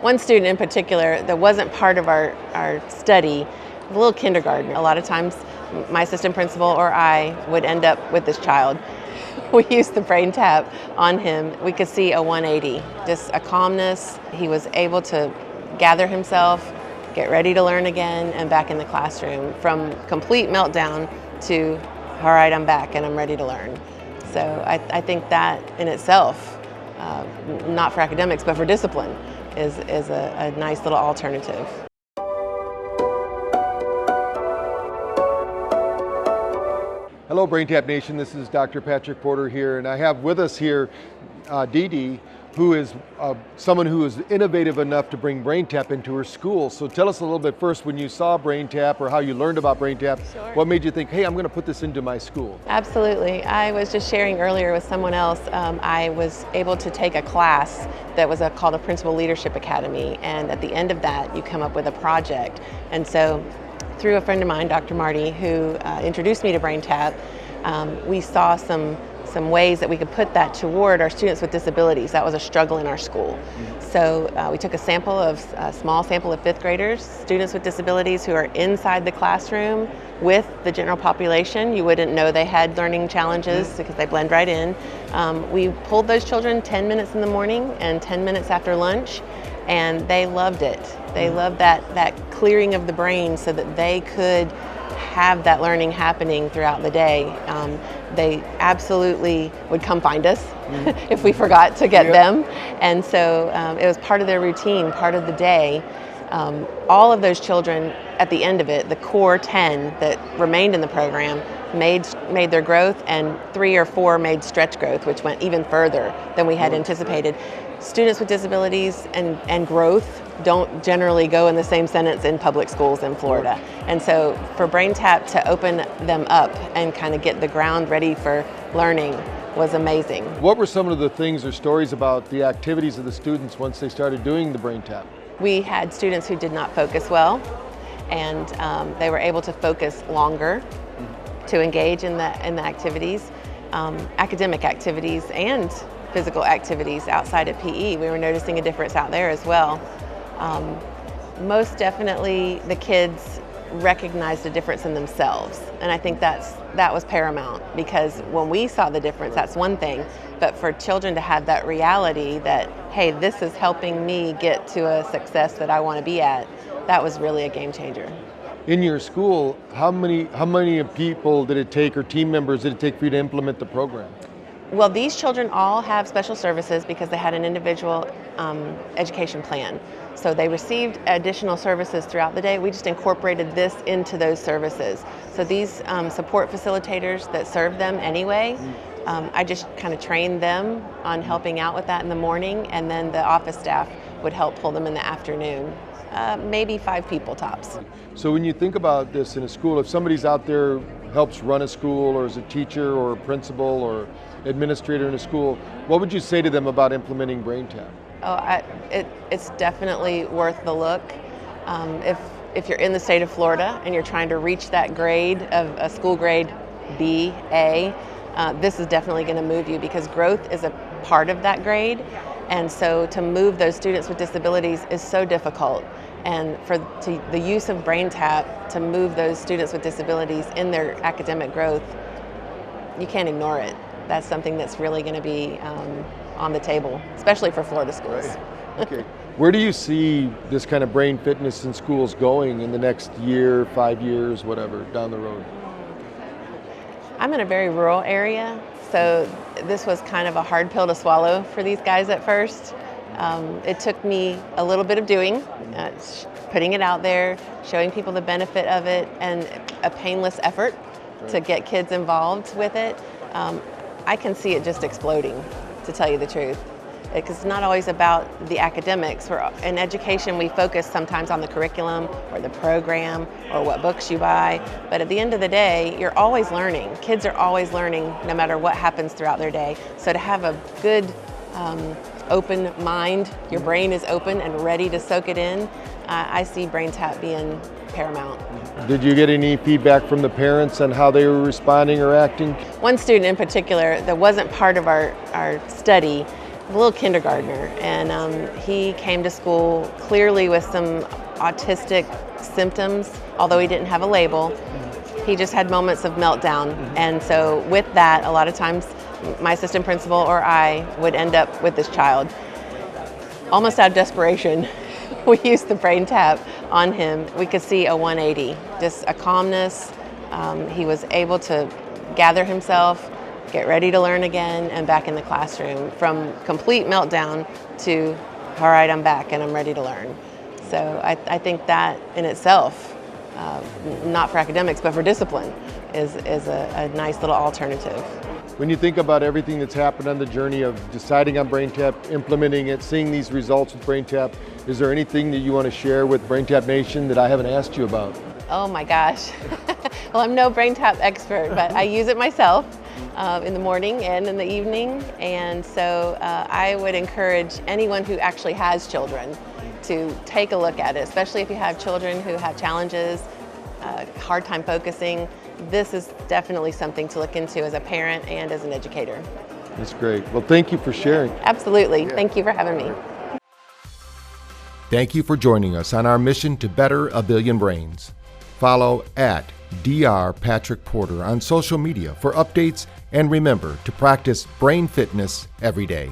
One student in particular that wasn't part of our study, a little kindergarten. A lot of times my assistant principal or I would end up with this child. We used the BrainTap on him. We could see a 180, just a calmness. He was able to gather himself, get ready to learn again, and back in the classroom. From complete meltdown to, all right, I'm back and I'm ready to learn. So I think that in itself, not for academics, but for discipline, is a nice little alternative. Hello BrainTap Nation, this is Dr. Patrick Porter here, and I have with us here Dee Dee, who is someone who is innovative enough to bring BrainTap into her school. So tell us a little bit first, when you saw BrainTap or how you learned about BrainTap, Sure. What made you think, hey, I'm going to put this into my school? Absolutely. I was just sharing earlier with someone else, I was able to take a class that was called a Principal Leadership Academy, and at the end of that you come up with a project. And so through a friend of mine, Dr. Marty, who introduced me to BrainTap, we saw some ways that we could put that toward our students with disabilities. That was a struggle in our school. So we took a small sample of 5th graders, students with disabilities who are inside the classroom with the general population. You wouldn't know they had learning challenges because they blend right in. We pulled those children 10 minutes in the morning and 10 minutes after lunch, and they loved it. They loved that clearing of the brain so that they could have that learning happening throughout the day. They absolutely would come find us if we forgot to get them. And so it was part of their routine, part of the day. All of those children, at the end of it, the core 10 that remained in the program made their growth, and 3 or 4 made stretch growth, which went even further than we had anticipated. Students with disabilities and growth don't generally go in the same sentence in public schools in Florida. And so for BrainTap to open them up and kind of get the ground ready for learning was amazing. What were some of the things or stories about the activities of the students once they started doing the BrainTap? We had students who did not focus well, and they were able to focus longer to engage in the activities, academic activities and physical activities outside of PE. We were noticing a difference out there as well. Most definitely the kids recognized a difference in themselves, and I think that was paramount, because when we saw the difference, that's one thing, but for children to have that reality that, hey, this is helping me get to a success that I want to be at, that was really a game changer. In your school, how many people did it take, or team members did it take for you to implement the program? Well, these children all have special services because they had an individual education plan. So they received additional services throughout the day. We just incorporated this into those services. So these support facilitators that serve them anyway, I just kind of trained them on helping out with that in the morning, and then the office staff would help pull them in the afternoon. Maybe 5 people tops. So when you think about this in a school, if somebody's out there, helps run a school, or is a teacher or a principal or administrator in a school, what would you say to them about implementing BrainTap? Oh, it's definitely worth the look. If you're in the state of Florida and you're trying to reach that grade of a school grade B, A, this is definitely going to move you, because growth is a part of that grade. And so to move those students with disabilities is so difficult. And for the use of BrainTap to move those students with disabilities in their academic growth, you can't ignore it. That's something that's really going to be on the table, especially for Florida schools. Right. Okay. Where do you see this kind of brain fitness in schools going in the next year, 5 years, whatever, down the road? I'm in a very rural area, so this was kind of a hard pill to swallow for these guys at first. It took me a little bit of doing, putting it out there, showing people the benefit of it, and a painless effort to get kids involved with it. I can see it just exploding, to tell you the truth. It's not always about the academics. In education, we focus sometimes on the curriculum or the program or what books you buy, but at the end of the day, you're always learning. Kids are always learning no matter what happens throughout their day. So to have a good, open mind, your brain is open and ready to soak it in, I see BrainTap being paramount. Did you get any feedback from the parents on how they were responding or acting? One student in particular that wasn't part of our study a little kindergartner, and he came to school clearly with some autistic symptoms, although he didn't have a label. He just had moments of meltdown, and so with that, a lot of times my assistant principal or I would end up with this child. Almost out of desperation, we used the BrainTap on him. We could see a 180, just a calmness. He was able to gather himself, get ready to learn again, and back in the classroom, from complete meltdown to, all right, I'm back and I'm ready to learn. So I think that in itself, not for academics, but for discipline, is a nice little alternative. When you think about everything that's happened on the journey of deciding on BrainTap, implementing it, seeing these results with BrainTap, is there anything that you want to share with BrainTap Nation that I haven't asked you about? Oh my gosh. Well, I'm no BrainTap expert, but I use it myself in the morning and in the evening. And so I would encourage anyone who actually has children to take a look at it, especially if you have children who have challenges, hard time focusing. This is definitely something to look into as a parent and as an educator. That's great. Well, thank you for sharing. Absolutely. Thank you for having me. Thank you for joining us on our mission to better a billion brains. Follow at Dr. Patrick Porter on social media for updates, and remember to practice brain fitness every day.